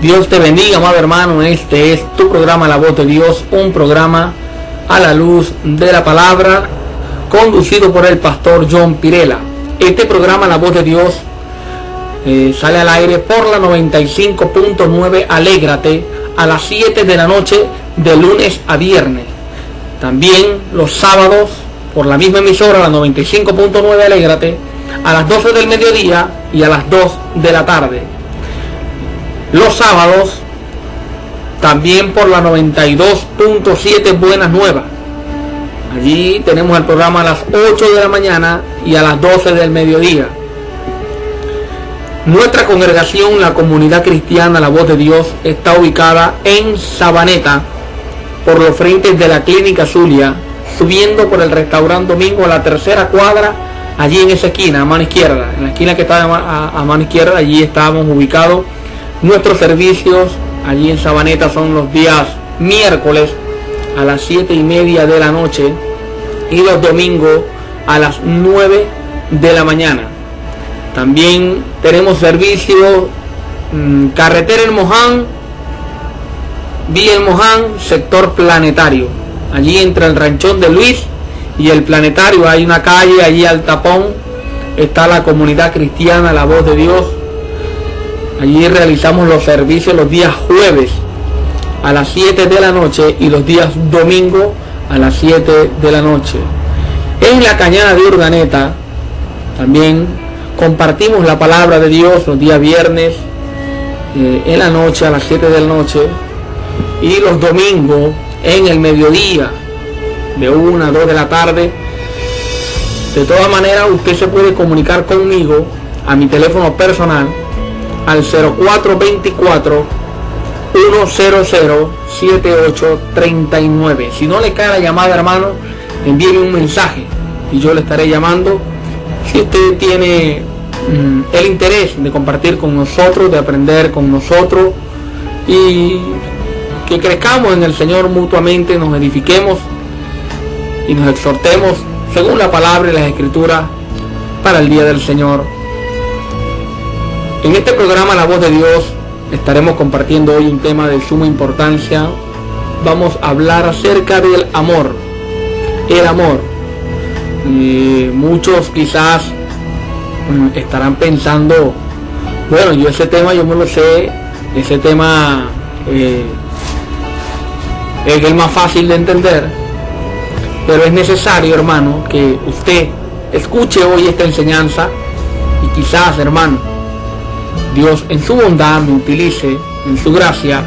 Dios te bendiga, amado hermano. Este es tu programa La Voz de Dios, un programa a la luz de la palabra, conducido por el pastor John Pirela. Este programa La Voz de Dios sale al aire por la 95.9 Alégrate a las 7 de la noche de lunes a viernes. También los sábados por la misma emisora, la 95.9 Alégrate, a las 12 del mediodía y a las 2 de la tarde. Los sábados también por la 92.7 Buenas Nuevas. Allí tenemos el programa a las 8 de la mañana y a las 12 del mediodía. Nuestra congregación, la Comunidad Cristiana La Voz de Dios, está ubicada en Sabaneta, por los frentes de la Clínica Zulia, subiendo por el restaurante Domingo a la tercera cuadra, allí en esa esquina, a mano izquierda, en la esquina que está a mano izquierda, allí estábamos ubicados. Nuestros servicios allí en Sabaneta son los días miércoles a las 7:30 de la noche y los domingos a las 9 de la mañana. También tenemos servicio carretera El Moján, vía El Moján, sector Planetario. Allí entre el ranchón de Luis y el Planetario hay una calle, allí al tapón está la Comunidad Cristiana La Voz de Dios. Allí realizamos los servicios los días jueves a las 7 de la noche y los días domingo a las 7 de la noche. En la Cañada de Urdaneta también compartimos la palabra de Dios los días viernes en la noche a las 7 de la noche y los domingos en el mediodía de 1 a 2 de la tarde. De todas maneras, usted se puede comunicar conmigo a mi teléfono personal al 0424 100 7839. Si no le cae la llamada, hermano, envíeme un mensaje y yo le estaré llamando. Si usted tiene el interés de compartir con nosotros, de aprender con nosotros y que crezcamos en el Señor mutuamente, nos edifiquemos y nos exhortemos según la palabra y las escrituras para el día del Señor. En este programa La Voz de Dios estaremos compartiendo hoy un tema de suma importancia. Vamos a hablar acerca del amor. El amor. Muchos quizás estarán pensando, bueno, yo ese tema yo me lo sé, ese tema es el más fácil de entender, pero es necesario, hermano, que usted escuche hoy esta enseñanza y quizás, hermano, Dios en su bondad me utilice, en su gracia,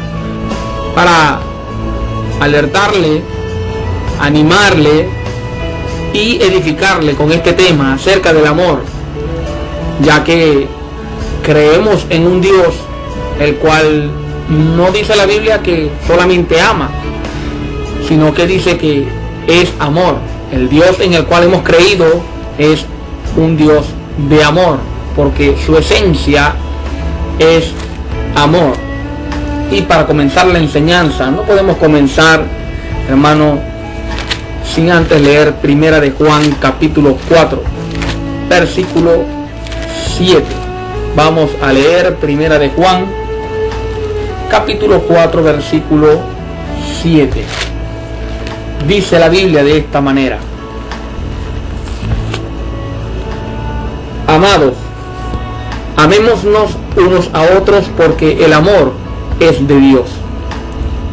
para alertarle, animarle y edificarle con este tema acerca del amor, ya que creemos en un Dios el cual no dice la Biblia que solamente ama, sino que dice que es amor. El Dios en el cual hemos creído es un Dios de amor, porque su esencia es amor. Y para comenzar la enseñanza, no podemos comenzar, hermano, sin antes leer Primera de Juan capítulo 4 versículo 7. Vamos a leer Primera de Juan capítulo 4 versículo 7. Dice la Biblia de esta manera: Amados, amémonos unos a otros, porque el amor es de Dios.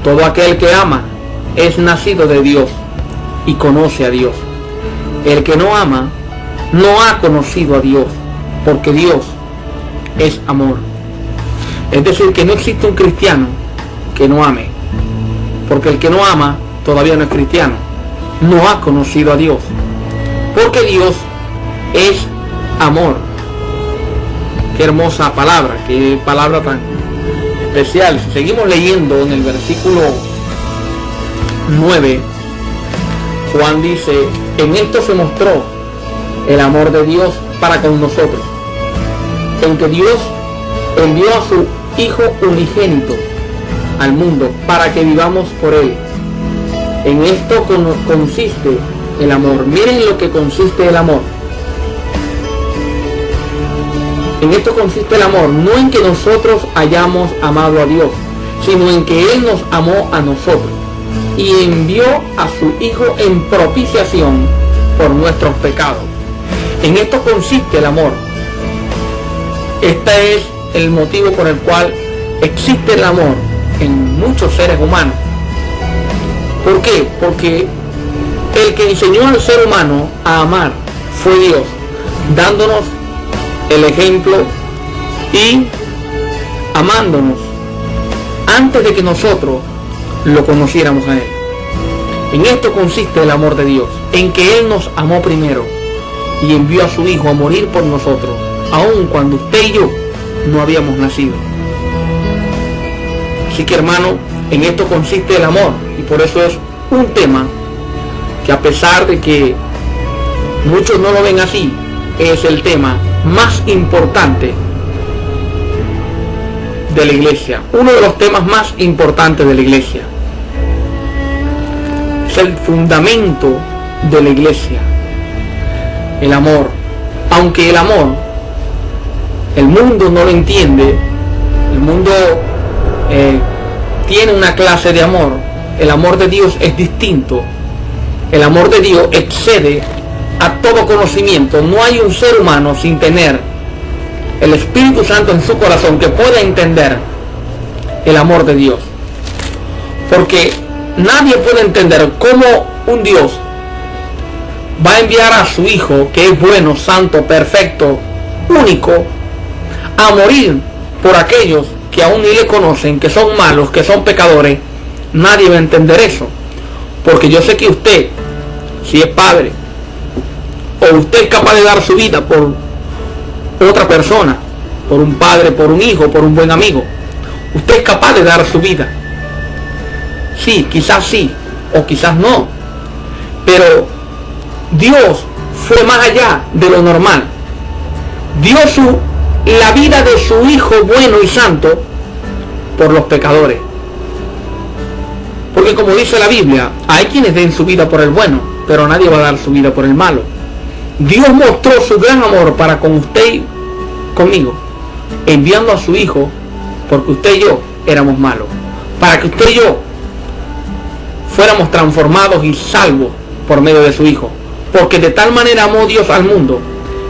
Todo aquel que ama es nacido de Dios y conoce a Dios. El que no ama no ha conocido a Dios, porque Dios es amor. Es decir, que no existe un cristiano que no ame, porque el que no ama todavía no es cristiano, no ha conocido a Dios, porque Dios es amor. Qué hermosa palabra, qué palabra tan especial. Si seguimos leyendo en el versículo 9, Juan dice: en esto se mostró el amor de Dios para con nosotros, en que Dios envió a su Hijo unigénito al mundo para que vivamos por él. En esto consiste el amor. Miren lo que consiste el amor. En esto consiste el amor, no en que nosotros hayamos amado a Dios, sino en que Él nos amó a nosotros y envió a su Hijo en propiciación por nuestros pecados. En esto consiste el amor. Este es el motivo por el cual existe el amor en muchos seres humanos. ¿Por qué? Porque el que enseñó al ser humano a amar fue Dios, dándonos el ejemplo y amándonos antes de que nosotros lo conociéramos a Él. En esto consiste el amor de Dios, en que Él nos amó primero y envió a su Hijo a morir por nosotros, aun cuando usted y yo no habíamos nacido. Así que, hermano, en esto consiste el amor, y por eso es un tema que, a pesar de que muchos no lo ven así, es el tema más importante de la iglesia, uno de los temas más importantes de la iglesia. Es el fundamento de la iglesia, el amor. Aunque el amor, el mundo no lo entiende, el mundo tiene una clase de amor. El amor de Dios es distinto. El amor de Dios excede a todo conocimiento. No hay un ser humano sin tener el Espíritu Santo en su corazón que pueda entender el amor de Dios. Porque nadie puede entender cómo un Dios va a enviar a su Hijo, que es bueno, santo, perfecto, único, a morir por aquellos que aún ni le conocen, que son malos, que son pecadores. Nadie va a entender eso. Porque yo sé que usted, si es padre, o usted es capaz de dar su vida por otra persona, por un padre, por un hijo, por un buen amigo, usted es capaz de dar su vida. Sí, o quizás no. Pero Dios fue más allá de lo normal. Dio la vida de su Hijo bueno y santo por los pecadores. Porque, como dice la Biblia, hay quienes den su vida por el bueno, pero nadie va a dar su vida por el malo. Dios mostró su gran amor para con usted y conmigo, enviando a su Hijo, porque usted y yo éramos malos, para que usted y yo fuéramos transformados y salvos por medio de su Hijo. Porque de tal manera amó Dios al mundo,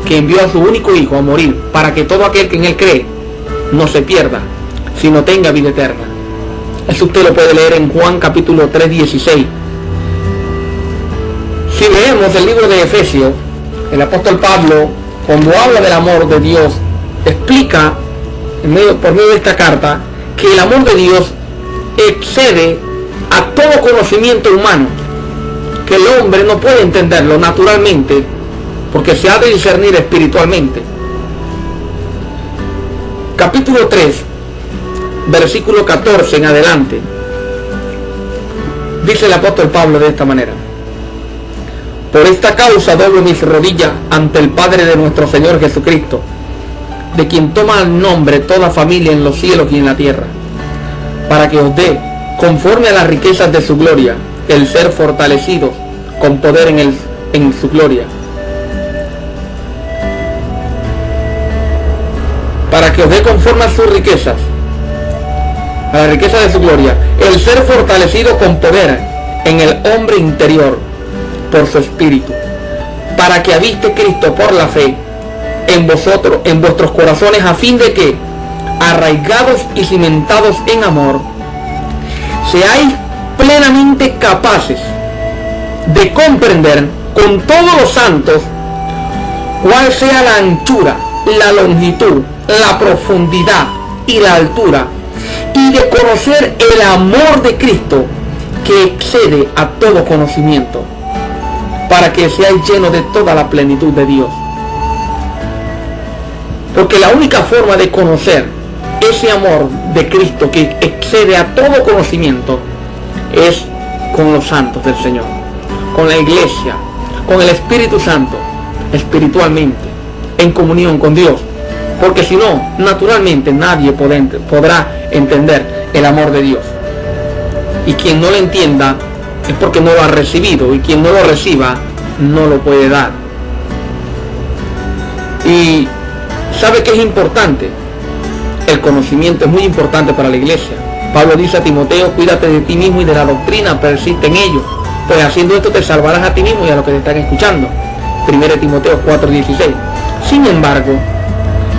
que envió a su único Hijo a morir, para que todo aquel que en Él cree no se pierda, sino tenga vida eterna. Eso usted lo puede leer en Juan capítulo 3:16. Si leemos el libro de Efesios, el apóstol Pablo, cuando habla del amor de Dios, explica por medio de esta carta que el amor de Dios excede a todo conocimiento humano, que el hombre no puede entenderlo naturalmente, porque se ha de discernir espiritualmente. Capítulo 3, versículo 14 en adelante, dice el apóstol Pablo de esta manera: por esta causa doblo mis rodillas ante el Padre de nuestro Señor Jesucristo, de quien toma el nombre toda familia en los cielos y en la tierra, para que os dé, conforme a las riquezas de su gloria, el ser fortalecidos con poder en su gloria. Para que os dé, conforme a sus riquezas, a la riqueza de su gloria, el ser fortalecido con poder en el hombre interior por su espíritu, para que habite Cristo por la fe en vosotros, en vuestros corazones, a fin de que, arraigados y cimentados en amor, seáis plenamente capaces de comprender con todos los santos cuál sea la anchura, la longitud, la profundidad y la altura, y de conocer el amor de Cristo, que excede a todo conocimiento, para que seáis llenos de toda la plenitud de Dios. Porque la única forma de conocer ese amor de Cristo que excede a todo conocimiento es con los santos del Señor, con la iglesia, con el Espíritu Santo, espiritualmente, en comunión con Dios. Porque si no, naturalmente nadie podrá entender el amor de Dios. Y quien no lo entienda es porque no lo ha recibido, y quien no lo reciba no lo puede dar. Y ¿Sabe qué es importante? El conocimiento es muy importante para la iglesia. Pablo dice a Timoteo, cuídate de ti mismo y de la doctrina, persiste en ello, pues haciendo esto te salvarás a ti mismo y a los que te están escuchando. 1 Timoteo 4:16. Sin embargo,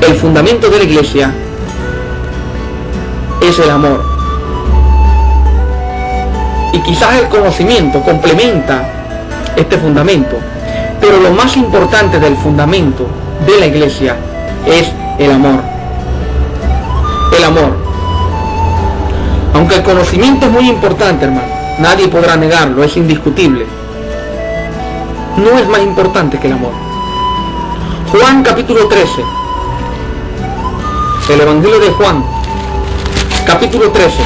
el fundamento de la iglesia es el amor. Y quizás el conocimiento complementa este fundamento, pero lo más importante del fundamento de la iglesia es el amor. El amor. Aunque el conocimiento es muy importante, hermano, nadie podrá negarlo, es indiscutible. No es más importante que el amor. Juan capítulo 13. El Evangelio de Juan, capítulo 13,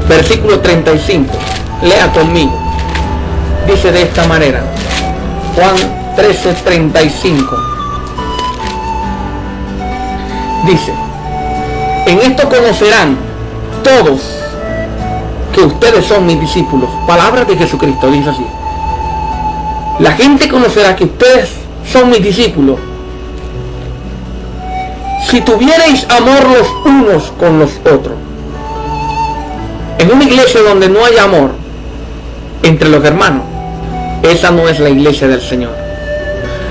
versículo 35. Lea conmigo. Dice de esta manera. Juan 13:35. Dice: en esto conocerán todos que ustedes son mis discípulos. Palabras de Jesucristo, dice así. La gente conocerá que ustedes son mis discípulos si tuvierais amor los unos con los otros. En una iglesia donde no hay amor entre los hermanos, esa no es la iglesia del Señor.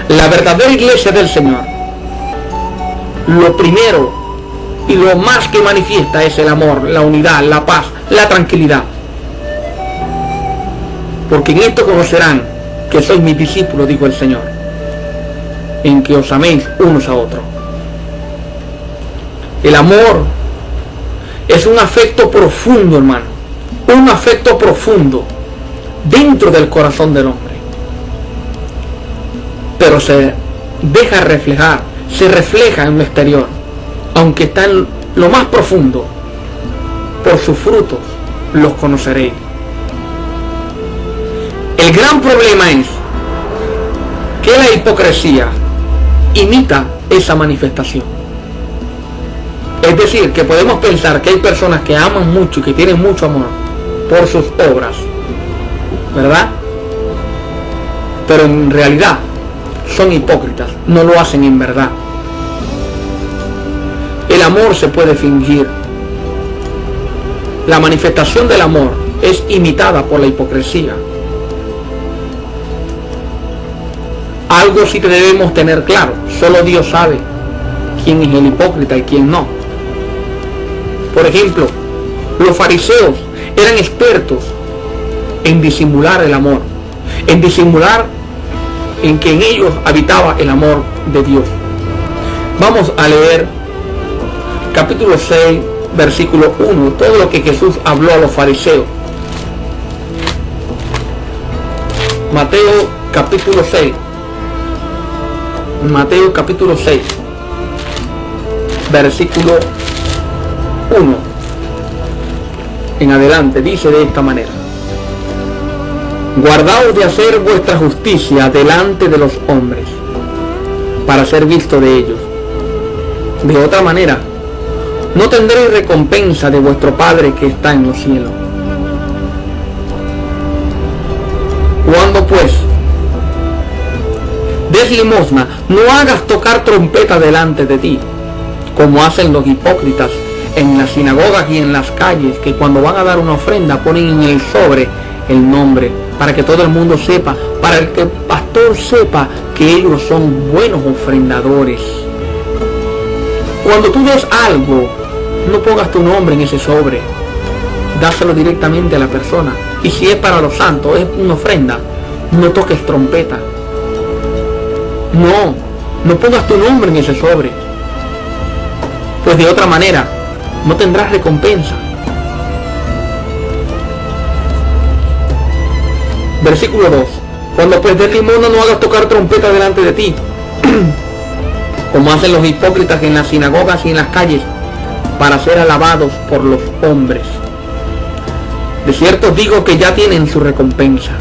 La verdadera iglesia del Señor, lo primero y lo más que manifiesta es el amor, la unidad, la paz, la tranquilidad. Porque en esto conocerán que sois mis discípulos, dijo el Señor, en que os améis unos a otros. El amor es un afecto profundo, hermano, un afecto profundo dentro del corazón del hombre, pero se deja reflejar, se refleja en lo exterior, aunque está en lo más profundo. Por sus frutos los conoceréis. El gran problema es que la hipocresía imita esa manifestación. Es decir, que podemos pensar que hay personas que aman mucho y que tienen mucho amor por sus obras, ¿verdad? Pero en realidad son hipócritas, no lo hacen en verdad. El amor se puede fingir. La manifestación del amor es imitada por la hipocresía. Algo sí que debemos tener claro: solo Dios sabe quién es el hipócrita y quién no. Por ejemplo, los fariseos eran expertos en disimular el amor, en disimular en que en ellos habitaba el amor de Dios. Vamos a leer capítulo 6, versículo 1, todo lo que Jesús habló a los fariseos. Mateo capítulo 6. Mateo capítulo 6, versículo 1 en adelante, dice de esta manera: guardaos de hacer vuestra justicia delante de los hombres, para ser visto de ellos. De otra manera, no tendréis recompensa de vuestro Padre que está en los cielos. Cuando pues des limosna, no hagas tocar trompeta delante de ti, como hacen los hipócritas en las sinagogas y en las calles, que cuando van a dar una ofrenda ponen en el sobre el nombre, para que todo el mundo sepa, para que el pastor sepa que ellos son buenos ofrendadores. Cuando tú des algo, no pongas tu nombre en ese sobre, dáselo directamente a la persona. Y si es para los santos, es una ofrenda, no toques trompeta. No pongas tu nombre en ese sobre, pues de otra manera no tendrás recompensa. Versículo 2. Cuando pues des limosna, no hagas tocar trompeta delante de ti, como hacen los hipócritas en las sinagogas y en las calles, para ser alabados por los hombres. De cierto os digo que ya tienen su recompensa.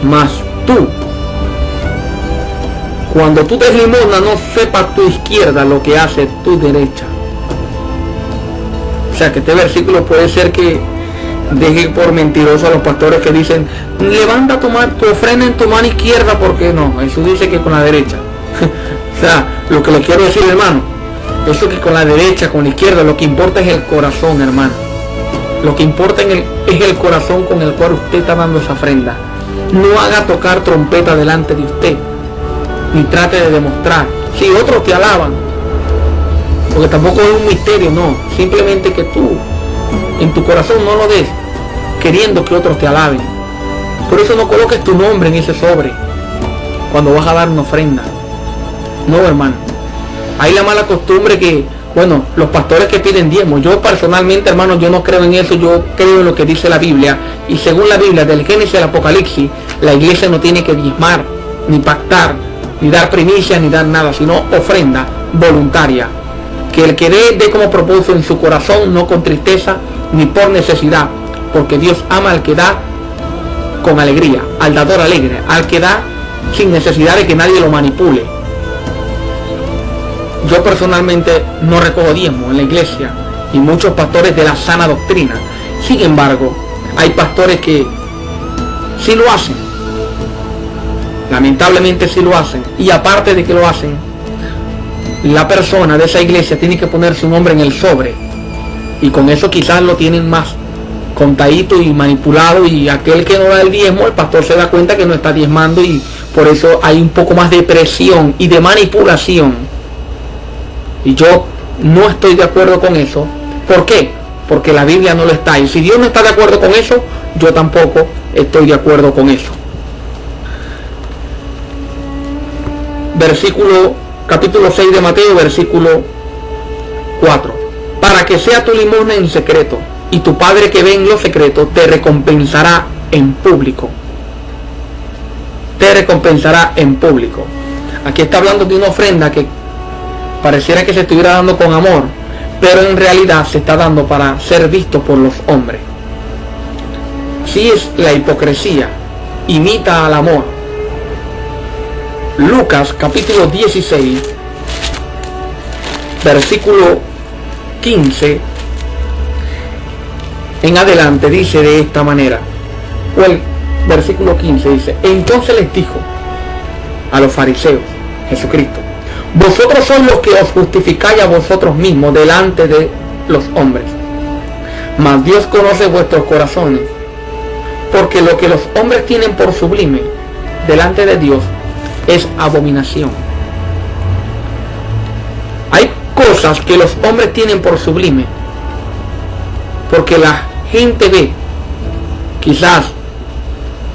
Mas tú, cuando tú des limosna, no sepa tu izquierda lo que hace tu derecha. O sea que este versículo puede ser que Deje por mentirosos a los pastores que dicen, levanta tu ofrenda en tu mano izquierda, porque no, Jesús dice que con la derecha. O sea, lo que le quiero decir, hermano, eso que con la derecha, con la izquierda, lo que importa es el corazón, hermano. Lo que importa es el corazón con el cual usted está dando esa ofrenda. No haga tocar trompeta delante de usted, ni trate de demostrar. Si otros te alaban, porque tampoco es un misterio, no, simplemente que tú en tu corazón no lo des queriendo que otros te alaben. Por eso no coloques tu nombre en ese sobre cuando vas a dar una ofrenda. No, hermano. Hay la mala costumbre que, bueno, los pastores que piden diezmo. Yo personalmente, hermano, yo no creo en eso. Yo creo en lo que dice la Biblia. Y según la Biblia, del Génesis al Apocalipsis, la iglesia no tiene que diezmar, ni pactar, ni dar primicias, ni dar nada, sino ofrenda voluntaria. Que el que dé como propósito en su corazón, no con tristeza, ni por necesidad. Porque Dios ama al que da con alegría, al dador alegre, al que da sin necesidad de que nadie lo manipule. Yo personalmente no recojo diezmo en la iglesia y muchos pastores de la sana doctrina. Sin embargo, hay pastores que sí lo hacen. Lamentablemente sí lo hacen. Y aparte de que lo hacen, la persona de esa iglesia tiene que poner su nombre en el sobre. Y con eso quizás lo tienen más contadito y manipulado, y aquel que no da el diezmo, el pastor se da cuenta que no está diezmando, y por eso hay un poco más de presión y de manipulación. Y yo no estoy de acuerdo con eso. ¿Por qué? Porque la Biblia no lo está. Y si Dios no está de acuerdo con eso, yo tampoco estoy de acuerdo con eso. Capítulo 6 de Mateo, versículo 4. Para que sea tu limosna en secreto, y tu Padre que ve en lo secreto te recompensará en público. Te recompensará en público. Aquí está hablando de una ofrenda que pareciera que se estuviera dando con amor, pero en realidad se está dando para ser visto por los hombres. Si es la hipocresía, imita al amor. Lucas capítulo 16, versículo 15 en adelante dice de esta manera, o el versículo 15 dice, entonces les dijo a los fariseos, Jesucristo, vosotros sois los que os justificáis a vosotros mismos delante de los hombres, mas Dios conoce vuestros corazones, porque lo que los hombres tienen por sublime delante de Dios es abominación. Hay cosas que los hombres tienen por sublime, porque la gente ve, quizás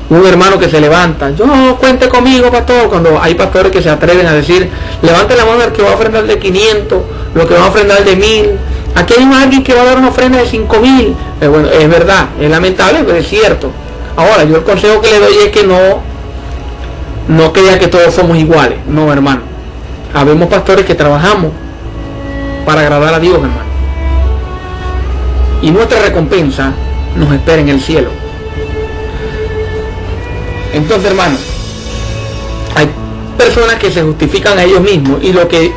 un hermano que se levanta, yo cuente conmigo, pastor, cuando hay pastores que se atreven a decir, levante la mano el que va a ofrendar de 500, lo que va a ofrendar de 1000, aquí hay alguien que va a dar una ofrenda de 5000, bueno, es verdad, es lamentable, pero es cierto. Ahora, yo el consejo que le doy es que no crea que todos somos iguales, no, hermano. Habemos pastores que trabajamos para agradar a Dios, hermano, y nuestra recompensa nos espera en el cielo. Entonces, hermano, hay personas que se justifican a ellos mismos, y lo que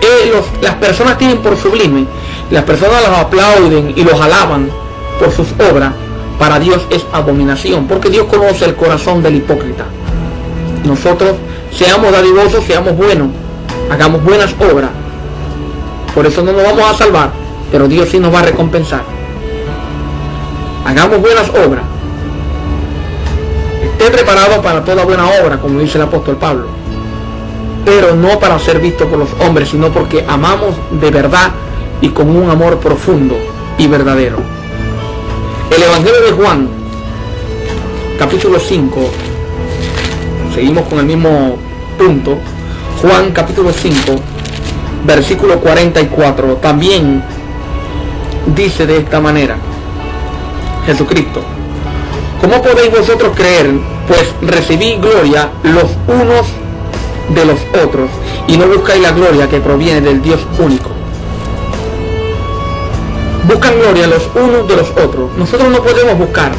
las personas tienen por sublime, las personas los aplauden y los alaban por sus obras, para Dios es abominación, porque Dios conoce el corazón del hipócrita. Nosotros seamos dadivosos, seamos buenos, hagamos buenas obras. Por eso no nos vamos a salvar, pero Dios sí nos va a recompensar. Hagamos buenas obras. Esté preparado para toda buena obra, como dice el apóstol Pablo, pero no para ser visto por los hombres, sino porque amamos de verdad y con un amor profundo y verdadero. El Evangelio de Juan, capítulo 5, seguimos con el mismo punto. Juan capítulo 5, versículo 44, también dice de esta manera, Jesucristo, ¿cómo podéis vosotros creer? Pues recibí gloria los unos de los otros, y no buscáis la gloria que proviene del Dios único. Buscan gloria los unos de los otros. Nosotros no podemos buscar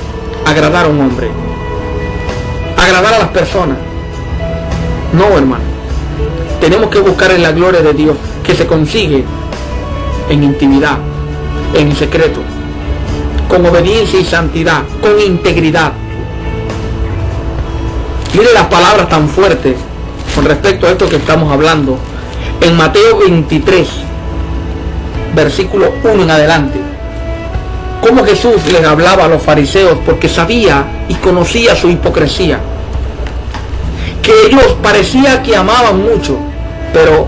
agradar a un hombre, agradar a las personas. No, hermano. Tenemos que buscar en la gloria de Dios, que se consigue en intimidad, en secreto. con obediencia y santidad, con integridad. Mire las palabras tan fuertes con respecto a esto que estamos hablando. En Mateo 23, versículo 1 en adelante. Cómo Jesús les hablaba a los fariseos, porque sabía y conocía su hipocresía. Que ellos parecía que amaban mucho, pero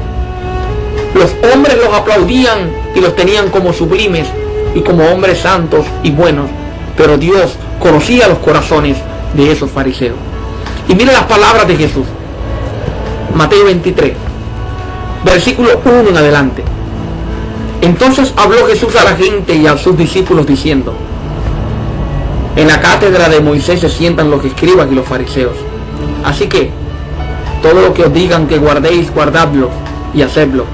los hombres los aplaudían y los tenían como sublimes y como hombres santos y buenos. Pero Dios conocía los corazones de esos fariseos. Y mire las palabras de Jesús. Mateo 23, versículo 1 en adelante. Entonces habló Jesús a la gente y a sus discípulos diciendo: en la cátedra de Moisés se sientan los escribas y los fariseos. Así que todo lo que os digan que guardéis, guardadlo y hacedlo.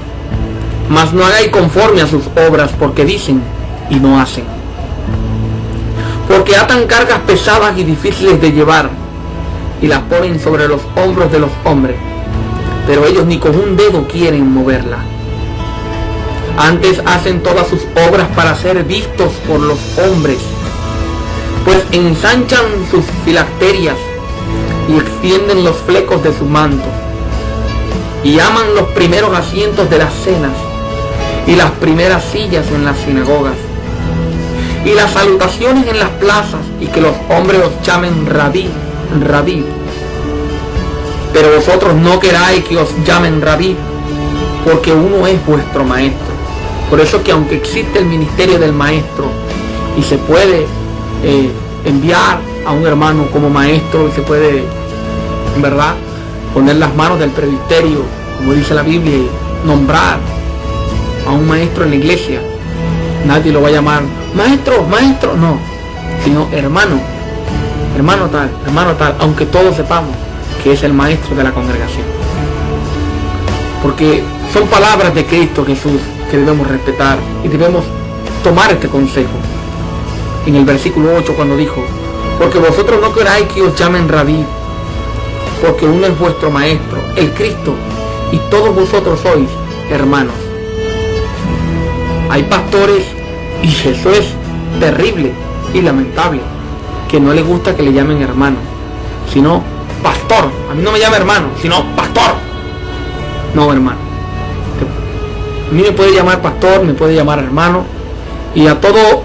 Mas no hagáis conforme a sus obras, porque dicen y no hacen. Porque atan cargas pesadas y difíciles de llevar y las ponen sobre los hombros de los hombres, pero ellos ni con un dedo quieren moverla. Antes hacen todas sus obras para ser vistos por los hombres, pues ensanchan sus filacterias y extienden los flecos de su manto, y aman los primeros asientos de las cenas y las primeras sillas en las sinagogas y las salutaciones en las plazas, y que los hombres os llamen rabí, rabí. Pero vosotros no queráis que os llamen rabí, porque uno es vuestro maestro. Por eso que aunque existe el ministerio del maestro y se puede enviar a un hermano como maestro y se puede, en verdad, poner las manos del presbiterio, como dice la Biblia, y nombrar a un maestro en la iglesia, nadie lo va a llamar maestro, maestro, no, sino hermano, hermano tal, aunque todos sepamos que es el maestro de la congregación. Porque son palabras de Cristo Jesús que debemos respetar y debemos tomar este consejo. En el versículo 8 cuando dijo: porque vosotros no queráis que os llamen rabí, porque uno es vuestro maestro, el Cristo, y todos vosotros sois hermanos. Hay pastores, y eso es terrible y lamentable, que no les gusta que le llamen hermano, sino pastor. A mí no me llama hermano, sino pastor. No, hermano. A mí me puede llamar pastor, me puede llamar hermano, y a todo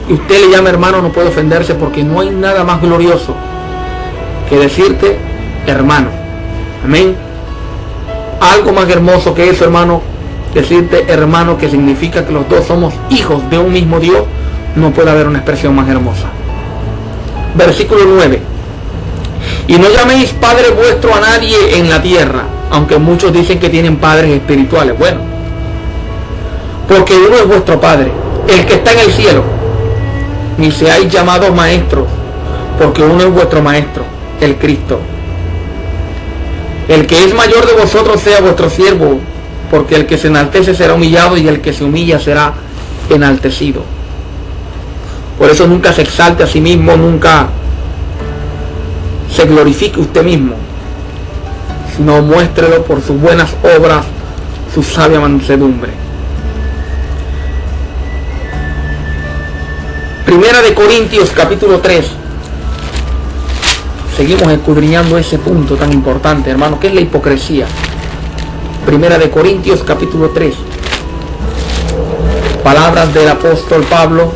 que usted le llame hermano no puede ofenderse, porque no hay nada más glorioso que decirte hermano. Amén. Algo más hermoso que eso, hermano, decirte hermano, que significa que los dos somos hijos de un mismo Dios. No puede haber una expresión más hermosa. Versículo 9. Y no llaméis padre vuestro a nadie en la tierra, aunque muchos dicen que tienen padres espirituales. Bueno, porque uno es vuestro Padre, el que está en el cielo. Ni seáis llamados maestros, porque uno es vuestro maestro, el Cristo. El que es mayor de vosotros sea vuestro siervo, porque el que se enaltece será humillado, y el que se humilla será enaltecido. Por eso nunca se exalte a sí mismo, nunca se glorifique usted mismo, sino muéstrelo por sus buenas obras, su sabia mansedumbre. Primera de Corintios capítulo 3. Seguimos escudriñando ese punto tan importante, hermano, que es la hipocresía. Primera de Corintios capítulo 3. Palabras del apóstol Pablo.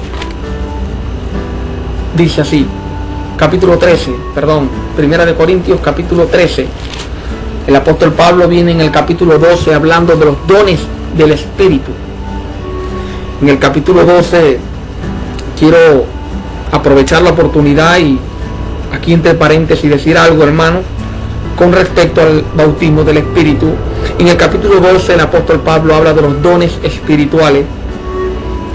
Dice así, Primera de Corintios capítulo 13. El apóstol Pablo viene en el capítulo 12 hablando de los dones del Espíritu. En el capítulo 12 quiero aprovechar la oportunidad y aquí entre paréntesis decir algo, hermano, con respecto al bautismo del Espíritu. En el capítulo 12 el apóstol Pablo habla de los dones espirituales.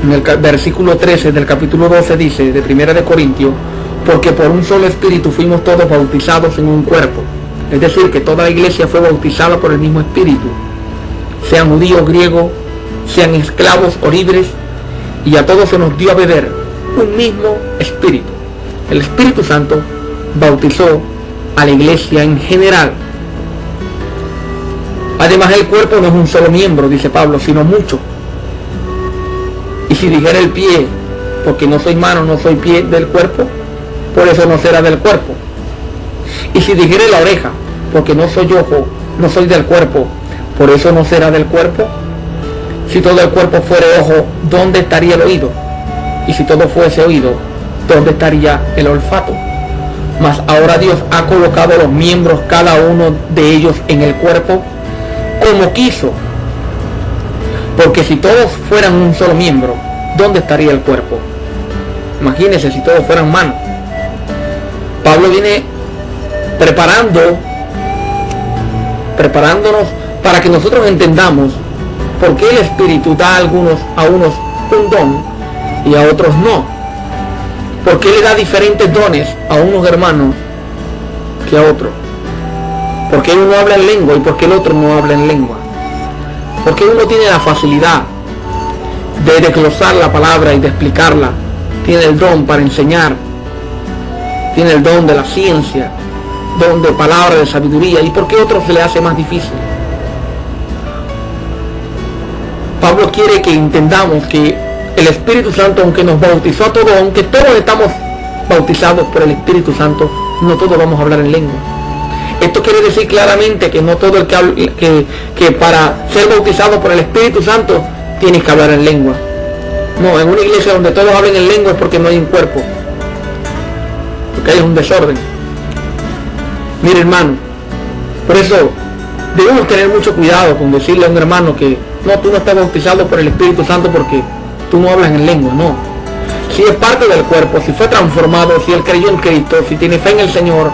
En el versículo 13 del capítulo 12 dice, de Primera de Corintios: porque por un solo Espíritu fuimos todos bautizados en un cuerpo. Es decir, que toda la iglesia fue bautizada por el mismo Espíritu, sean judíos, griegos, sean esclavos o libres, y a todos se nos dio a beber un mismo Espíritu. El Espíritu Santo bautizó a la iglesia en general. Además, el cuerpo no es un solo miembro, dice Pablo, sino muchos. Y si dijera el pie, porque no soy mano, no soy pie del cuerpo, por eso no será del cuerpo. Y si dijere la oreja, porque no soy ojo, no soy del cuerpo, por eso no será del cuerpo. Si todo el cuerpo fuere ojo, ¿dónde estaría el oído? Y si todo fuese oído, ¿dónde estaría el olfato? Mas ahora Dios ha colocado los miembros, cada uno de ellos, en el cuerpo como quiso. Porque si todos fueran un solo miembro, ¿dónde estaría el cuerpo? Imagínense si todos fueran manos. Pablo viene preparándonos para que nosotros entendamos por qué el Espíritu da a unos un don y a otros no. ¿Por qué le da diferentes dones a unos hermanos que a otros? ¿Por qué uno habla en lengua y por qué el otro no habla en lengua? ¿Por qué uno tiene la facilidad de desglosar la palabra y de explicarla? Tiene el don para enseñar, tiene el don de la ciencia, don de palabra, de sabiduría. ¿Y por qué a otro se le hace más difícil? Pablo quiere que entendamos que el Espíritu Santo, aunque nos bautizó a todos, aunque todos estamos bautizados por el Espíritu Santo, no todos vamos a hablar en lengua. Esto quiere decir claramente que no todo el que para ser bautizado por el Espíritu Santo tienes que hablar en lengua. No, en una iglesia donde todos hablen en lengua es porque no hay un cuerpo, porque hay un desorden. Mire, hermano, por eso debemos tener mucho cuidado con decirle a un hermano que no, tú no estás bautizado por el Espíritu Santo porque tú no hablas en lengua. No, si es parte del cuerpo, si fue transformado, si él creyó en Cristo, si tiene fe en el Señor,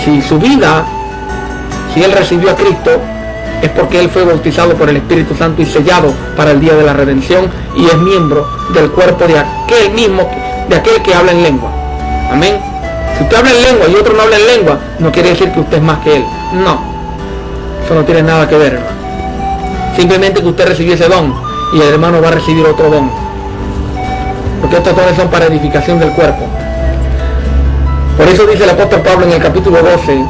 si su vida, si él recibió a Cristo, es porque él fue bautizado por el Espíritu Santo y sellado para el día de la redención, y es miembro del cuerpo de aquel que habla en lengua. Amén. Si usted habla en lengua y otro no habla en lengua, no quiere decir que usted es más que él. No, eso no tiene nada que ver, hermano. Simplemente que usted recibió ese don y el hermano va a recibir otro don, porque estos dones son para edificación del cuerpo. Por eso dice el apóstol Pablo en el capítulo 12,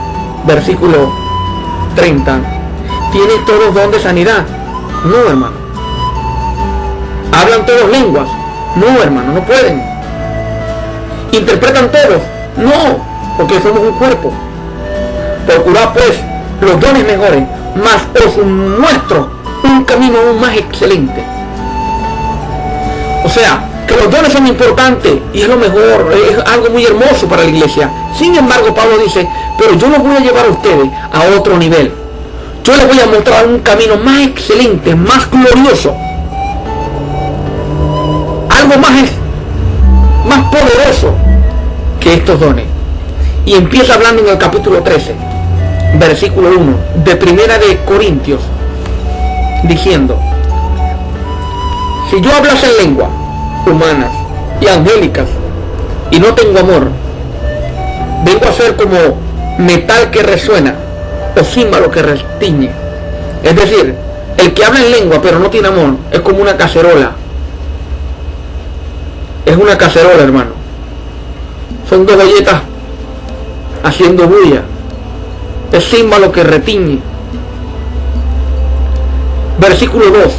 versículo 30, ¿tienes todos don de sanidad? No, hermano. ¿Hablan todos lenguas? No, hermano, no pueden. ¿Interpretan todos? No, porque somos un cuerpo. Procurad pues los dones mejores, mas os muestro un camino aún más excelente. O sea, que los dones son importantes y es lo mejor, es algo muy hermoso para la iglesia. Sin embargo, Pablo dice, pero yo los voy a llevar a ustedes a otro nivel. Yo les voy a mostrar un camino más excelente, más glorioso, algo más poderoso que estos dones. Y empieza hablando en el capítulo 13, versículo 1 de Primera de Corintios, diciendo, si yo hablase en lengua humanas y angélicas y no tengo amor, vengo a ser como metal que resuena o címbalo que retiñe. Es decir, el que habla en lengua pero no tiene amor es como una cacerola. Es una cacerola, hermano. Son dos galletas haciendo bulla. Es címbalo que retiñe. Versículo 2.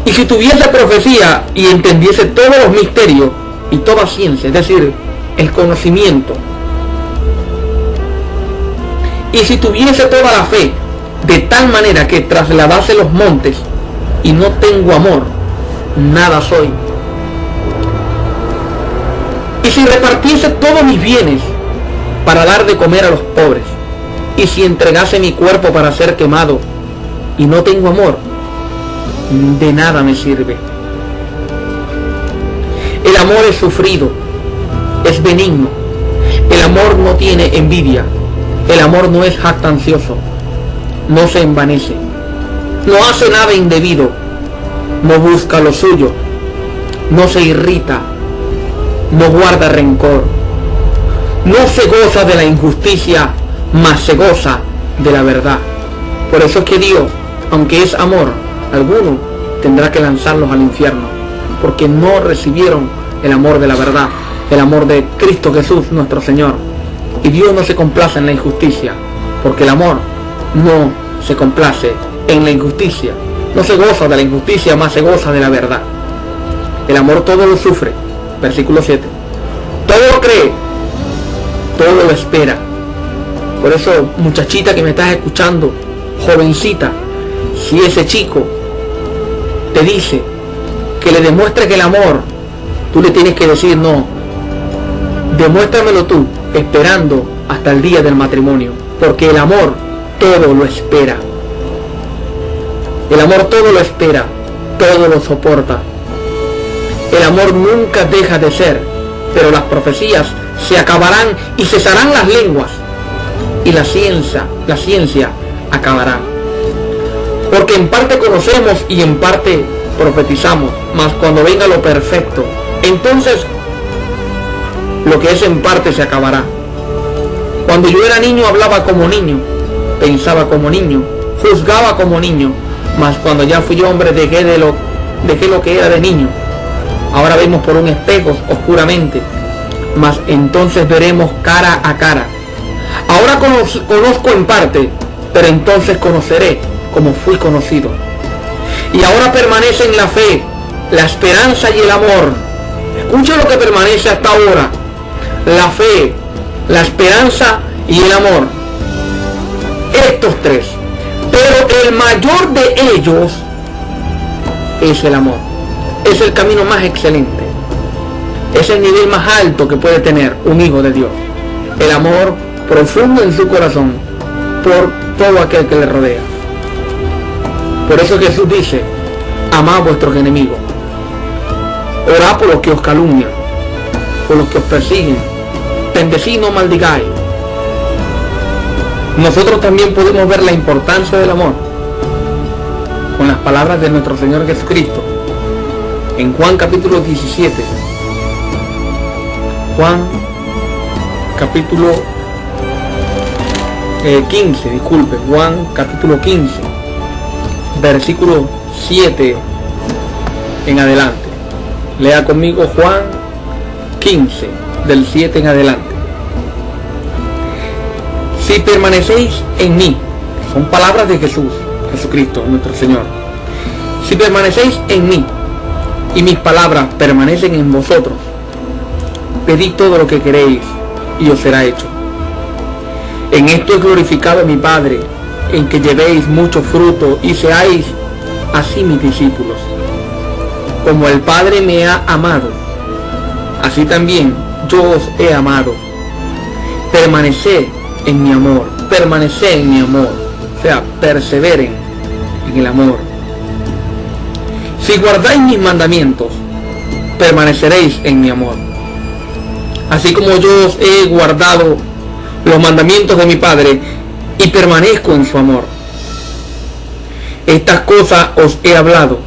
Y si tuviese profecía y entendiese todos los misterios y toda ciencia, es decir, el conocimiento, y si tuviese toda la fe, de tal manera que trasladase los montes, y no tengo amor, nada soy. Y si repartiese todos mis bienes para dar de comer a los pobres, y si entregase mi cuerpo para ser quemado, y no tengo amor, de nada me sirve. El amor es sufrido, es benigno. El amor no tiene envidia. El amor no es jactancioso, no se envanece, no hace nada indebido, no busca lo suyo, no se irrita, no guarda rencor, no se goza de la injusticia, mas se goza de la verdad. Por eso es que Dios, aunque es amor, alguno tendrá que lanzarlos al infierno, porque no recibieron el amor de la verdad, el amor de Cristo Jesús nuestro Señor. Y Dios no se complace en la injusticia, porque el amor no se complace en la injusticia. No se goza de la injusticia, más se goza de la verdad. El amor todo lo sufre, Versículo 7. Todo lo cree, todo lo espera. Por eso, muchachita que me estás escuchando, jovencita, si ese chico te dice que le demuestre que el amor, tú le tienes que decir no. Demuéstramelo tú, esperando hasta el día del matrimonio. Porque el amor todo lo espera. El amor todo lo espera, todo lo soporta. El amor nunca deja de ser, pero las profecías se acabarán y cesarán las lenguas. Y la ciencia acabará. Porque en parte conocemos y en parte profetizamos, mas cuando venga lo perfecto, entonces lo que es en parte se acabará. Cuando yo era niño hablaba como niño, pensaba como niño, juzgaba como niño, mas cuando ya fui hombre dejé lo que era de niño. Ahora vemos por un espejo oscuramente, mas entonces veremos cara a cara. Ahora conozco en parte, pero entonces conoceré como fui conocido. Y ahora permanecen la fe, la esperanza y el amor. Escucha lo que permanece hasta ahora: la fe, la esperanza y el amor. Estos tres. Pero el mayor de ellos es el amor. Es el camino más excelente. Es el nivel más alto que puede tener un hijo de Dios. El amor profundo en su corazón por todo aquel que le rodea. Por eso Jesús dice: amad a vuestros enemigos. Orad por los que os calumnian, por los que os persiguen. Bendecid, no maldigáis. Nosotros también podemos ver la importancia del amor con las palabras de nuestro Señor Jesucristo en Juan capítulo 17. Juan capítulo 15, disculpe, Juan capítulo 15, versículo 7 en adelante. Lea conmigo Juan 15, del 7 en adelante. Si permanecéis en mí, son palabras de Jesucristo, nuestro Señor. Si permanecéis en mí y mis palabras permanecen en vosotros, pedid todo lo que queréis y os será hecho. En esto es glorificado mi Padre, en que llevéis mucho fruto y seáis así mis discípulos. Como el Padre me ha amado, así también yo os he amado. Permaneced en mi amor, permaneced en mi amor, o sea, perseveren en el amor. Si guardáis mis mandamientos, permaneceréis en mi amor, así como yo os he guardado los mandamientos de mi Padre y permanezco en su amor. Estas cosas os he hablado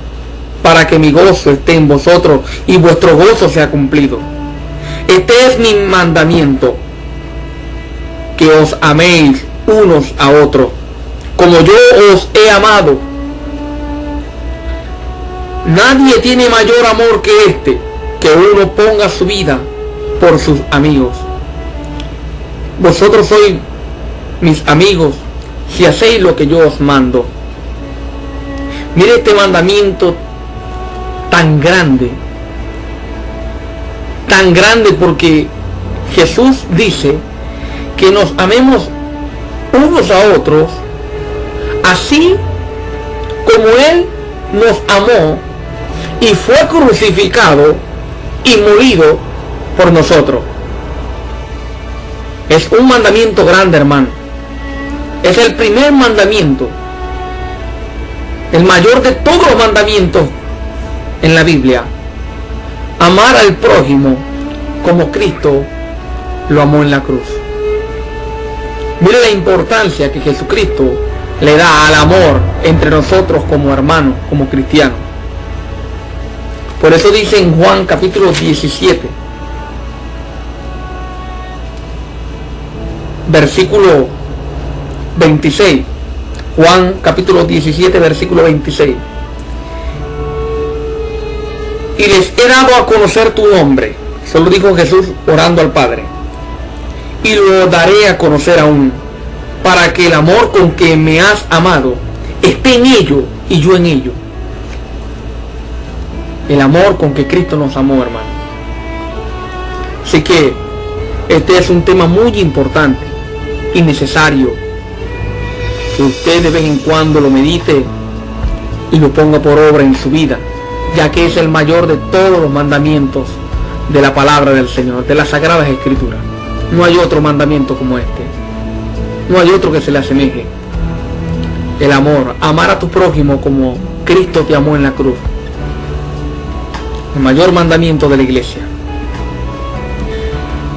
para que mi gozo esté en vosotros y vuestro gozo sea cumplido. Este es mi mandamiento, que os améis unos a otros, como yo os he amado. Nadie tiene mayor amor que este, que uno ponga su vida por sus amigos. Vosotros sois mis amigos si hacéis lo que yo os mando. Mire este mandamiento tan grande porque Jesús dice que nos amemos unos a otros, así como Él nos amó y fue crucificado y morido por nosotros. Es un mandamiento grande, hermano. Es el primer mandamiento, el mayor de todos los mandamientos en la Biblia. Amar al prójimo como Cristo lo amó en la cruz. Mire la importancia que Jesucristo le da al amor entre nosotros como hermanos, como cristianos. Por eso dice en Juan capítulo 17, versículo 26. Juan capítulo 17, versículo 26. Y les he dado a conocer tu nombre. Eso lo dijo Jesús orando al Padre. Y lo daré a conocer aún, para que el amor con que me has amado esté en ellos y yo en ellos. El amor con que Cristo nos amó, hermano. Así que este es un tema muy importante y necesario que usted de vez en cuando lo medite y lo ponga por obra en su vida, ya que es el mayor de todos los mandamientos de la palabra del Señor, de las Sagradas Escrituras. No hay otro mandamiento como este. No hay otro que se le asemeje. El amor, amar a tu prójimo como Cristo te amó en la cruz. El mayor mandamiento de la iglesia.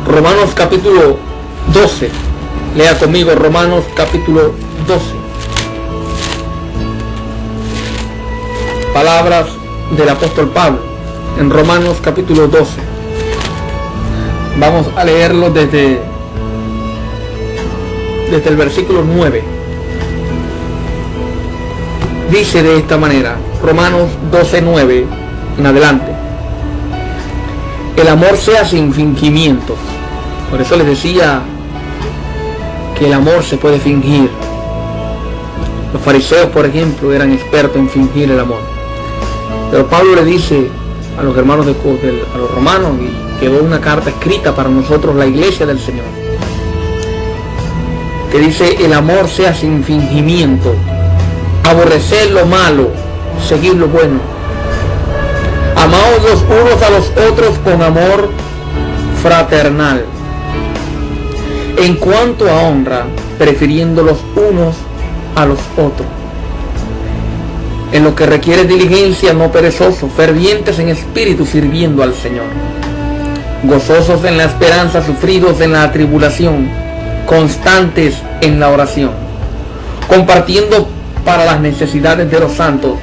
Romanos capítulo 12. Lea conmigo Romanos capítulo 12. Palabras del apóstol Pablo en Romanos capítulo 12. Vamos a leerlo desde el versículo 9. Dice de esta manera, Romanos 12:9 en adelante: el amor sea sin fingimiento. Por eso les decía que el amor se puede fingir. Los fariseos, por ejemplo, eran expertos en fingir el amor. Pero Pablo le dice a los hermanos a los romanos, y quedó una carta escrita para nosotros, la iglesia del Señor, que dice: el amor sea sin fingimiento, aborrecer lo malo, seguir lo bueno, amaos los unos a los otros con amor fraternal, en cuanto a honra, prefiriendo los unos a los otros. En lo que requiere diligencia, no perezosos, fervientes en espíritu, sirviendo al Señor, gozosos en la esperanza, sufridos en la tribulación, constantes en la oración, compartiendo para las necesidades de los santos,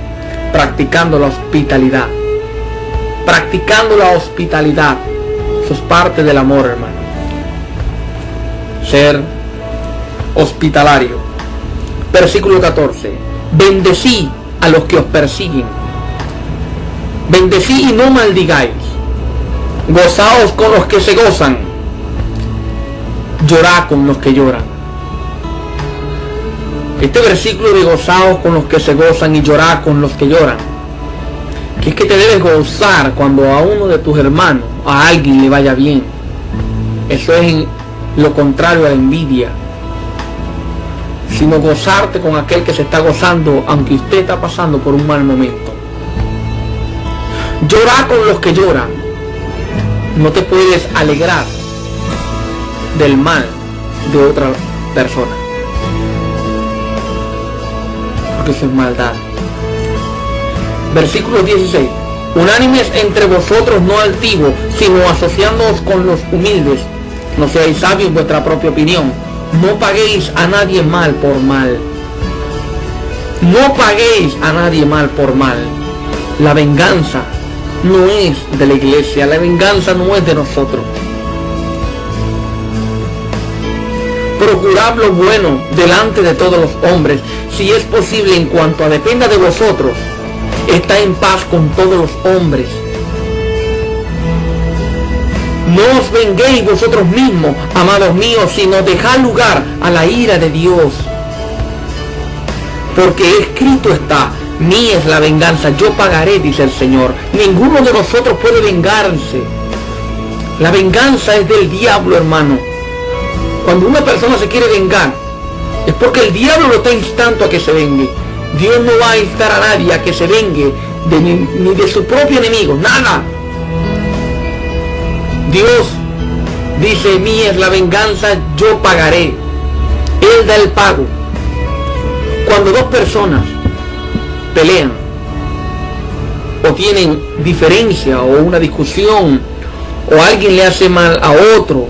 practicando la hospitalidad. Practicando la hospitalidad. Eso es parte del amor, hermano. Ser hospitalario. Versículo 14. Bendecí a los que os persiguen. Bendecí y no maldigáis. Gozaos con los que se gozan. Llorad con los que lloran. Este versículo de gozaos con los que se gozan y llorad con los que lloran, que es que te debes gozar cuando a uno de tus hermanos, a alguien le vaya bien. Eso es lo contrario a la envidia, sino gozarte con aquel que se está gozando aunque usted está pasando por un mal momento. Llorar con los que lloran. No te puedes alegrar del mal de otra persona, porque eso es maldad. Versículo 16. Unánimes entre vosotros, no altivos, sino asociándoos con los humildes. No seáis sabios en vuestra propia opinión. No paguéis a nadie mal por mal. No paguéis a nadie mal por mal. La venganza no es de la iglesia. La venganza no es de nosotros. Procurad lo bueno delante de todos los hombres. Si es posible, en cuanto a dependa de vosotros, está en paz con todos los hombres. No os venguéis vosotros mismos, amados míos, sino dejad lugar a la ira de Dios. Porque escrito está: mía es la venganza, yo pagaré, dice el Señor. Ninguno de nosotros puede vengarse. La venganza es del diablo, hermano. Cuando una persona se quiere vengar, es porque el diablo lo está instando a que se vengue. Dios no va a instar a nadie a que se vengue ni de su propio enemigo, nada. Dios dice: mía es la venganza, yo pagaré. Él da el pago. Cuando dos personas pelean o tienen diferencia o una discusión, o alguien le hace mal a otro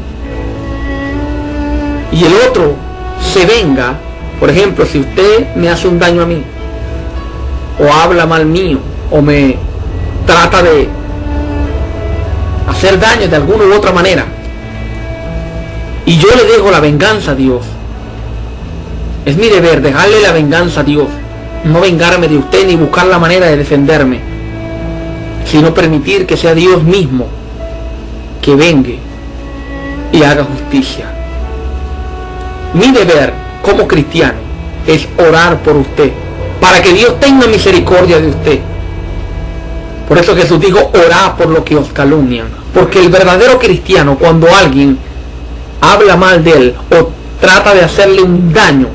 y el otro se venga, por ejemplo, si usted me hace un daño a mí, o habla mal mío, o me trata de hacer daño de alguna u otra manera, y yo le dejo la venganza a Dios, es mi deber dejarle la venganza a Dios, no vengarme de usted ni buscar la manera de defenderme, sino permitir que sea Dios mismo que vengue y haga justicia. Mi deber como cristiano es orar por usted, para que Dios tenga misericordia de usted. Por eso Jesús dijo: orad por los que os calumnian. Porque el verdadero cristiano, cuando alguien habla mal de él o trata de hacerle un daño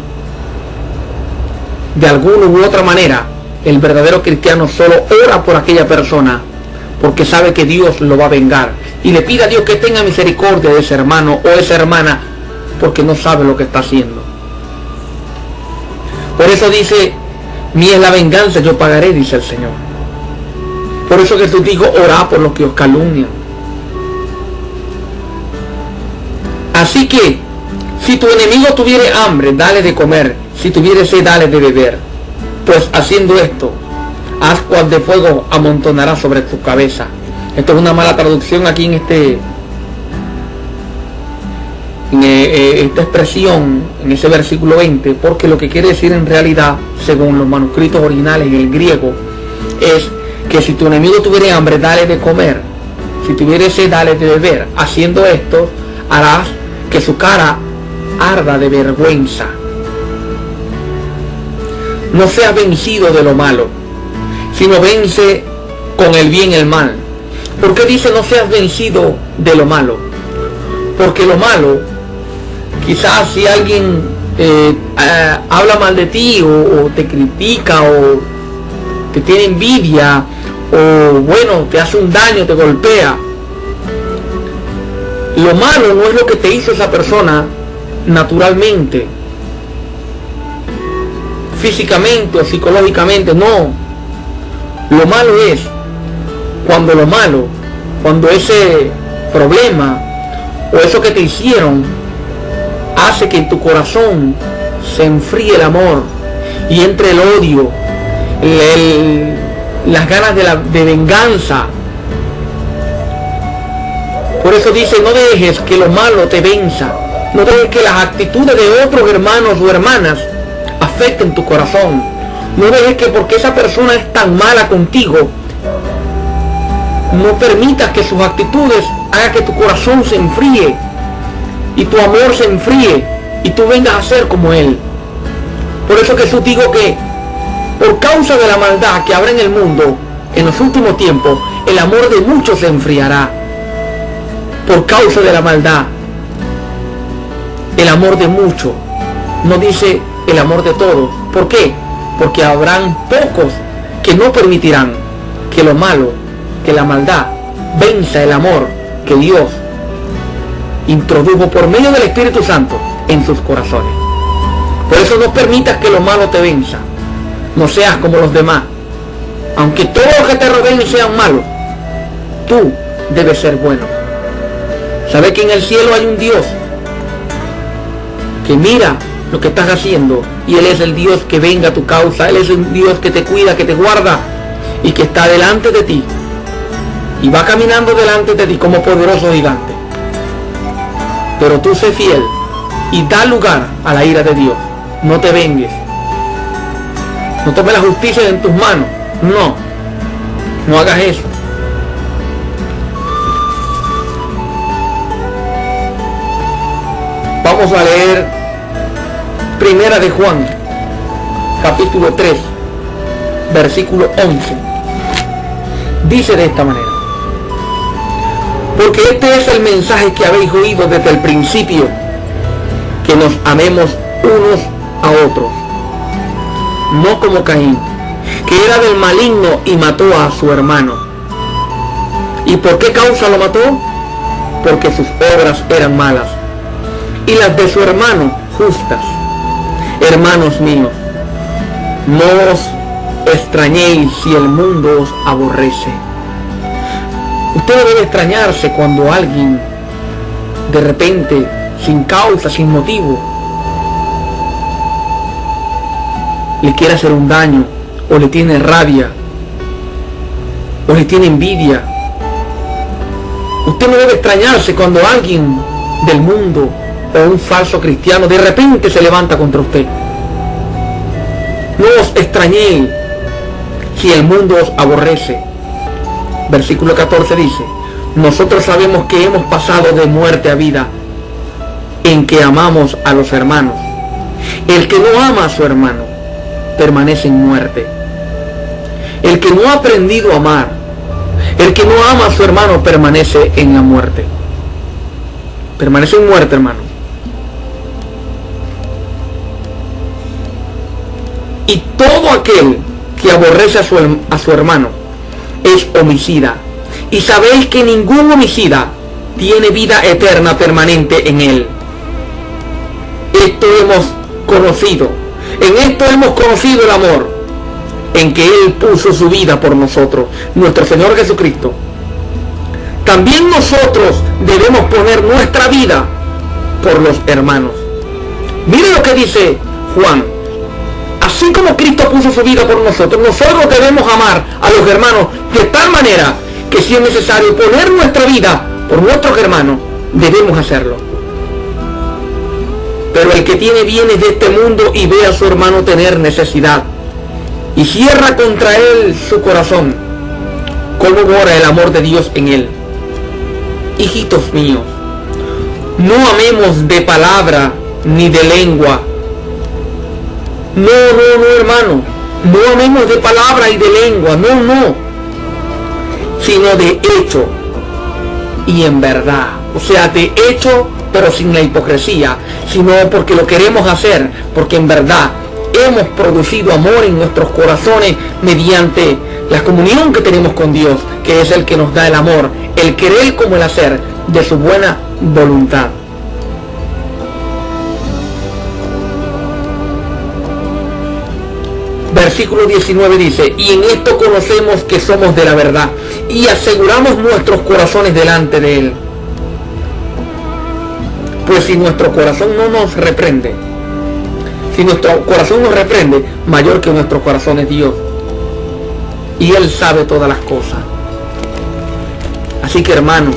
de alguna u otra manera, el verdadero cristiano solo ora por aquella persona porque sabe que Dios lo va a vengar y le pide a Dios que tenga misericordia de ese hermano o esa hermana porque no sabe lo que está haciendo. Por eso dice, mía es la venganza, yo pagaré, dice el Señor. Por eso Jesús dijo, orad por los que os calumnian. Así que, si tu enemigo tuviere hambre, dale de comer. Si tuviere sed, dale de beber. Pues haciendo esto, ascuas de fuego amontonará sobre tu cabeza. Esto es una mala traducción aquí en esta expresión, en ese versículo 20, porque lo que quiere decir en realidad, según los manuscritos originales en el griego, es que si tu enemigo tuviere hambre, dale de comer. Si tuviere sed, dale de beber. Haciendo esto, harás que su cara arda de vergüenza. No seas vencido de lo malo, sino vence con el bien el mal. ¿Por qué dice no seas vencido de lo malo? Porque lo malo, quizás si alguien habla mal de ti o te critica o te tiene envidia o bueno, te hace un daño, te golpea, lo malo no es lo que te hizo esa persona naturalmente, físicamente o psicológicamente, no. Lo malo es cuando ese problema o eso que te hicieron hace que en tu corazón se enfríe el amor y entre el odio, las ganas de venganza. Por eso dice, no dejes que lo malo te venza, no dejes que las actitudes de otros hermanos o hermanas afecten tu corazón, no dejes que porque esa persona es tan mala contigo, no permitas que sus actitudes hagan que tu corazón se enfríe y tu amor se enfríe y tú vengas a ser como él. Por eso Jesús dijo que por causa de la maldad que habrá en el mundo en los últimos tiempos, el amor de muchos se enfriará. Por causa de la maldad, el amor de muchos, no dice el amor de todos. ¿Por qué? Porque habrán pocos que no permitirán que lo malo, que la maldad venza el amor que Dios introdujo por medio del Espíritu Santo en sus corazones. Por eso no permitas que lo malo te venza. No seas como los demás. Aunque todos los que te rodeen sean malos, tú debes ser bueno. ¿Sabes que en el cielo hay un Dios que mira lo que estás haciendo? Y Él es el Dios que venga a tu causa. Él es el Dios que te cuida, que te guarda y que está delante de ti. Y va caminando delante de ti como poderoso gigante. Pero tú sé fiel y da lugar a la ira de Dios. No te vengues. No tomes la justicia en tus manos. No hagas eso. Vamos a leer Primera de Juan, capítulo 3, versículo 11. Dice de esta manera: porque este es el mensaje que habéis oído desde el principio, que nos amemos unos a otros, no como Caín, que era del maligno y mató a su hermano. ¿Y por qué causa lo mató? Porque sus obras eran malas y las de su hermano justas. Hermanos míos, no os extrañéis si el mundo os aborrece. Usted no debe extrañarse cuando alguien de repente, sin causa, sin motivo, le quiere hacer un daño, o le tiene rabia, o le tiene envidia. Usted no debe extrañarse cuando alguien del mundo o un falso cristiano de repente se levanta contra usted. No os extrañéis si el mundo os aborrece. Versículo 14 dice: nosotros sabemos que hemos pasado de muerte a vida, en que amamos a los hermanos. El que no ama a su hermano permanece en muerte. El que no ha aprendido a amar El que no ama a su hermano permanece en la muerte. Permanece en muerte, hermano. Y todo aquel que aborrece a su hermano es homicida. Y sabéis que ningún homicida tiene vida eterna permanente en él. Esto hemos conocido. En esto hemos conocido el amor, en que Él puso su vida por nosotros, nuestro Señor Jesucristo. También nosotros debemos poner nuestra vida por los hermanos. Mire lo que dice Juan. Así como Cristo puso su vida por nosotros, nosotros debemos amar a los hermanos de tal manera que si es necesario poner nuestra vida por nuestros hermanos, debemos hacerlo. Pero el que tiene bienes de este mundo y ve a su hermano tener necesidad y cierra contra él su corazón, ¿cómo mora el amor de Dios en él? Hijitos míos, no amemos de palabra ni de lengua. No, hermano. No amemos de palabra y de lengua. No. Sino de hecho y en verdad. O sea, de hecho, pero sin la hipocresía. Sino porque lo queremos hacer, porque en verdad hemos producido amor en nuestros corazones mediante la comunión que tenemos con Dios, que es el que nos da el amor, el querer como el hacer de su buena voluntad. Versículo 19 dice: y en esto conocemos que somos de la verdad y aseguramos nuestros corazones delante de Él. Pues si nuestro corazón no nos reprende, si nuestro corazón nos reprende, mayor que nuestro corazón es Dios, y Él sabe todas las cosas. Así que, hermanos,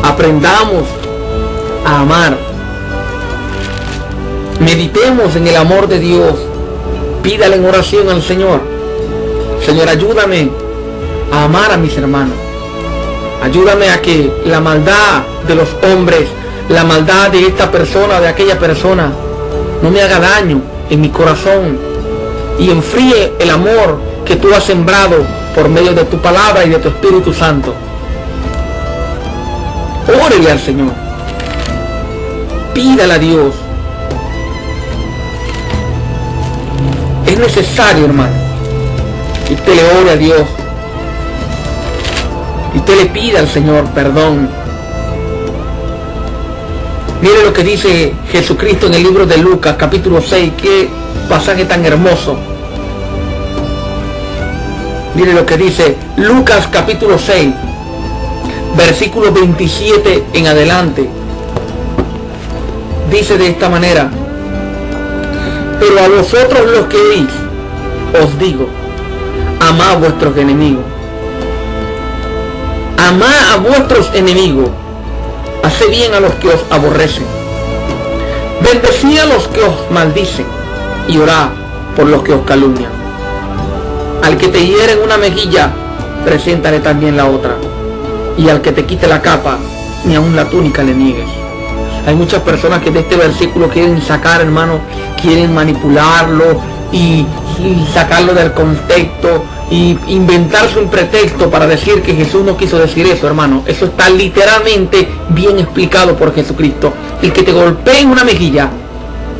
aprendamos a amar, meditemos en el amor de Dios, pídale en oración al Señor: Señor, ayúdame a amar a mis hermanos, ayúdame a que la maldad de los hombres, la maldad de esta persona, de aquella persona, no me haga daño en mi corazón y enfríe el amor que tú has sembrado por medio de tu palabra y de tu Espíritu Santo. Órele al Señor, pídale a Dios. Es necesario, hermano, que usted le ore a Dios y usted le pida al Señor perdón. Mire lo que dice Jesucristo en el libro de Lucas, capítulo 6. Qué pasaje tan hermoso. Mire lo que dice Lucas, capítulo 6, versículo 27 en adelante. Dice de esta manera: pero a vosotros los que oís, os digo, amad a vuestros enemigos. Amad a vuestros enemigos. Haced bien a los que os aborrecen. Bendecid a los que os maldicen. Y orad por los que os calumnian. Al que te hiere en una mejilla, preséntale también la otra. Y al que te quite la capa, ni aun la túnica le niegues. Hay muchas personas que de este versículo quieren sacar, hermano, quieren manipularlo y sacarlo del contexto y inventarse un pretexto para decir que Jesús no quiso decir eso, hermano. Eso está literalmente bien explicado por Jesucristo. El que te golpee en una mejilla,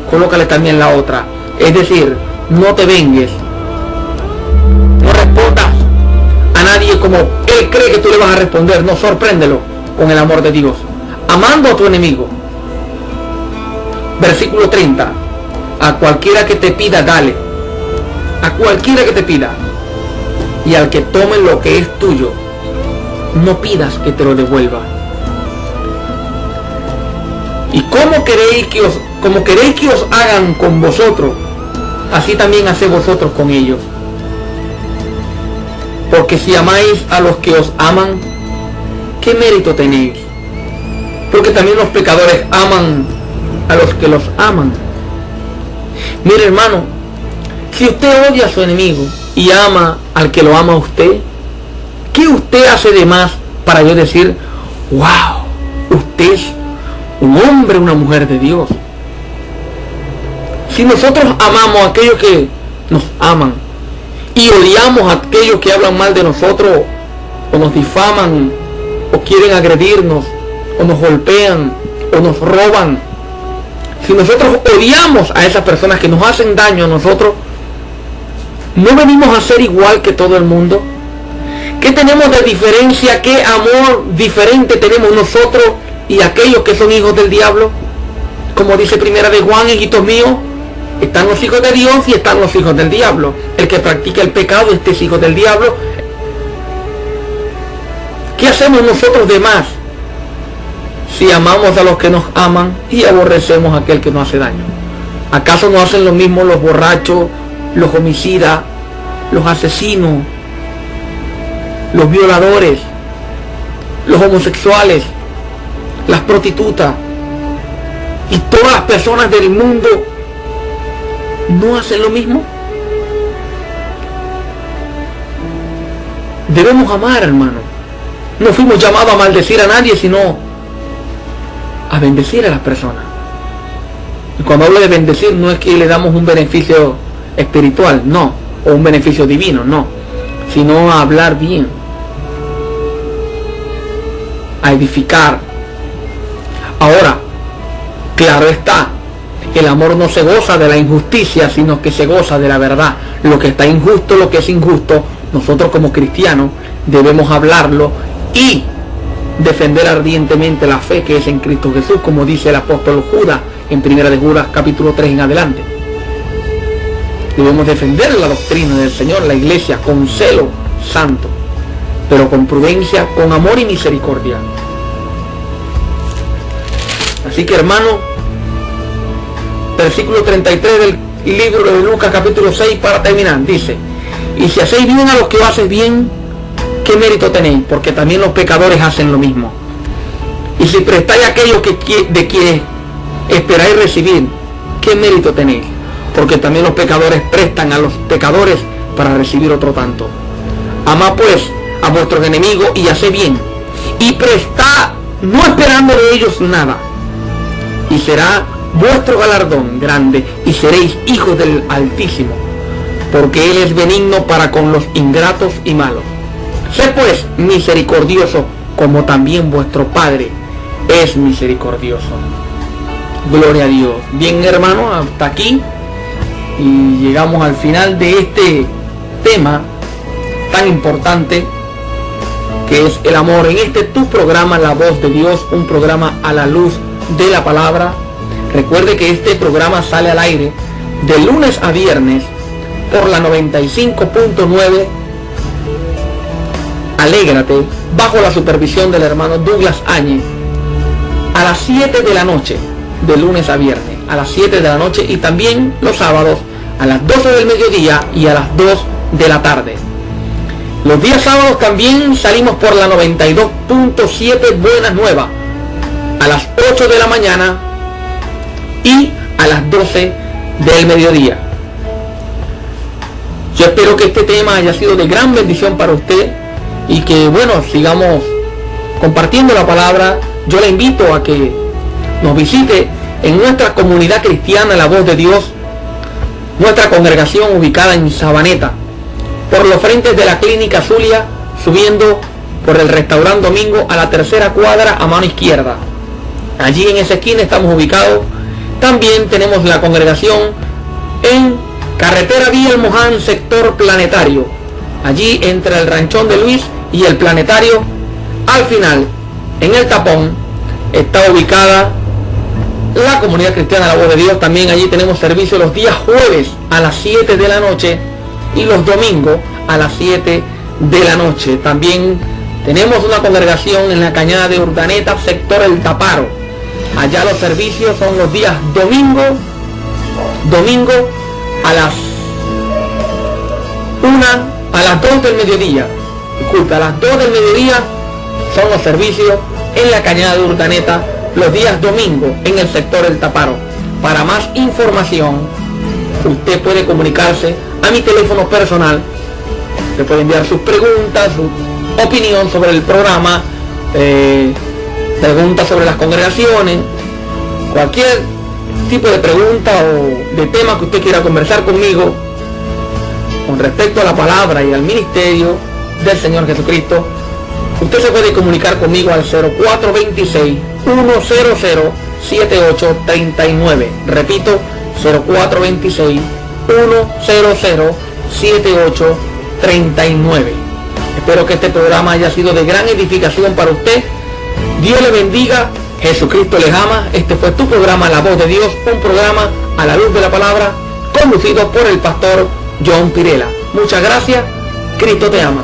colócale también la otra. Es decir, no te vengues, no respondas a nadie como él cree que tú le vas a responder. No, sorpréndelo con el amor de Dios, amando a tu enemigo. Versículo 30: a cualquiera que te pida, dale. A cualquiera que te pida. Y al que tome lo que es tuyo, no pidas que te lo devuelva. Y como queréis que os hagan con vosotros, así también haced vosotros con ellos. Porque si amáis a los que os aman, ¿qué mérito tenéis? Porque también los pecadores aman a los que los aman. Mire, hermano, si usted odia a su enemigo y ama al que lo ama a usted, ¿qué usted hace de más para yo decir: wow, usted es un hombre, una mujer de Dios? Si nosotros amamos a aquellos que nos aman y odiamos a aquellos que hablan mal de nosotros, o nos difaman, o quieren agredirnos, o nos golpean, o nos roban, si nosotros odiamos a esas personas que nos hacen daño a nosotros, ¿no venimos a ser igual que todo el mundo? ¿Qué tenemos de diferencia? ¿Qué amor diferente tenemos nosotros y aquellos que son hijos del diablo? Como dice Primera de Juan, hijitos míos, están los hijos de Dios y están los hijos del diablo. El que practica el pecado, este es hijo del diablo. ¿Qué hacemos nosotros de más si amamos a los que nos aman y aborrecemos a aquel que nos hace daño? ¿Acaso no hacen lo mismo los borrachos, los homicidas, los asesinos, los violadores, los homosexuales, las prostitutas y todas las personas del mundo? ¿No hacen lo mismo? Debemos amar, hermano. No fuimos llamados a maldecir a nadie, sino a bendecir a las personas. Y cuando hablo de bendecir, no es que le damos un beneficio espiritual, no, o un beneficio divino, no, sino a hablar bien, a edificar. Ahora, claro está, el amor no se goza de la injusticia, sino que se goza de la verdad. Lo que está injusto, lo que es injusto, nosotros como cristianos debemos hablarlo y defender ardientemente la fe que es en Cristo Jesús, como dice el apóstol Judas en Primera de Judas capítulo 3 en adelante. Debemos defender la doctrina del Señor, la iglesia, con celo santo, pero con prudencia, con amor y misericordia. Así que, hermano, versículo 33 del libro de Lucas capítulo 6 para terminar, dice: y si hacéis bien a los que os hacen bien, ¿qué mérito tenéis? Porque también los pecadores hacen lo mismo. Y si prestáis a aquellos de quienes esperáis recibir, ¿qué mérito tenéis? Porque también los pecadores prestan a los pecadores para recibir otro tanto. Amad pues a vuestros enemigos y haced bien, y prestad, no esperando de ellos nada, y será vuestro galardón grande, y seréis hijos del Altísimo, porque Él es benigno para con los ingratos y malos. Sé pues misericordioso, como también vuestro Padre es misericordioso. Gloria a Dios. Bien, hermano, hasta aquí y llegamos al final de este tema tan importante que es el amor, en este tu programa La Voz de Dios, un programa a la luz de la palabra. Recuerde que este programa sale al aire de lunes a viernes por la 95.9 Alégrate, bajo la supervisión del hermano Douglas Áñez, a las 7 de la noche, de lunes a viernes, a las 7 de la noche, y también los sábados a las 12 del mediodía y a las 2 de la tarde. Los días sábados también salimos por la 92.7 Buenas Nuevas, a las 8 de la mañana y a las 12 del mediodía. Yo espero que este tema haya sido de gran bendición para usted y que, bueno, sigamos compartiendo la palabra. Yo le invito a que nos visite en nuestra comunidad cristiana La Voz de Dios, nuestra congregación ubicada en Sabaneta, por los frentes de la Clínica Zulia, subiendo por el restaurante Domingo a la tercera cuadra a mano izquierda. Allí en esa esquina estamos ubicados. También tenemos la congregación en carretera Vía El Moján, sector Planetario. Allí entre el Ranchón de Luis y el Planetario, al final, en el tapón, está ubicada la comunidad cristiana La Voz de Dios. También allí tenemos servicio los días jueves a las 7 de la noche y los domingos a las 7 de la noche. También tenemos una congregación en la Cañada de Urdaneta, sector El Taparo. Allá los servicios son los días domingo a las 2 del mediodía. Disculpe, a las 2 del mediodía son los servicios en la Cañada de Urdaneta, los días domingo en el sector El Taparo. Para más información, usted puede comunicarse a mi teléfono personal. Le puede enviar sus preguntas, su opinión sobre el programa, preguntas sobre las congregaciones, cualquier tipo de pregunta o de tema que usted quiera conversar conmigo con respecto a la palabra y al ministerio del Señor Jesucristo. Usted se puede comunicar conmigo al 0426-100-7839. Repito, 0426-100-7839. Espero que este programa haya sido de gran edificación para usted. Dios le bendiga. Jesucristo les ama. Este fue tu programa La Voz de Dios, un programa a la luz de la palabra, conducido por el pastor John Pirela. Muchas gracias. Cristo te ama.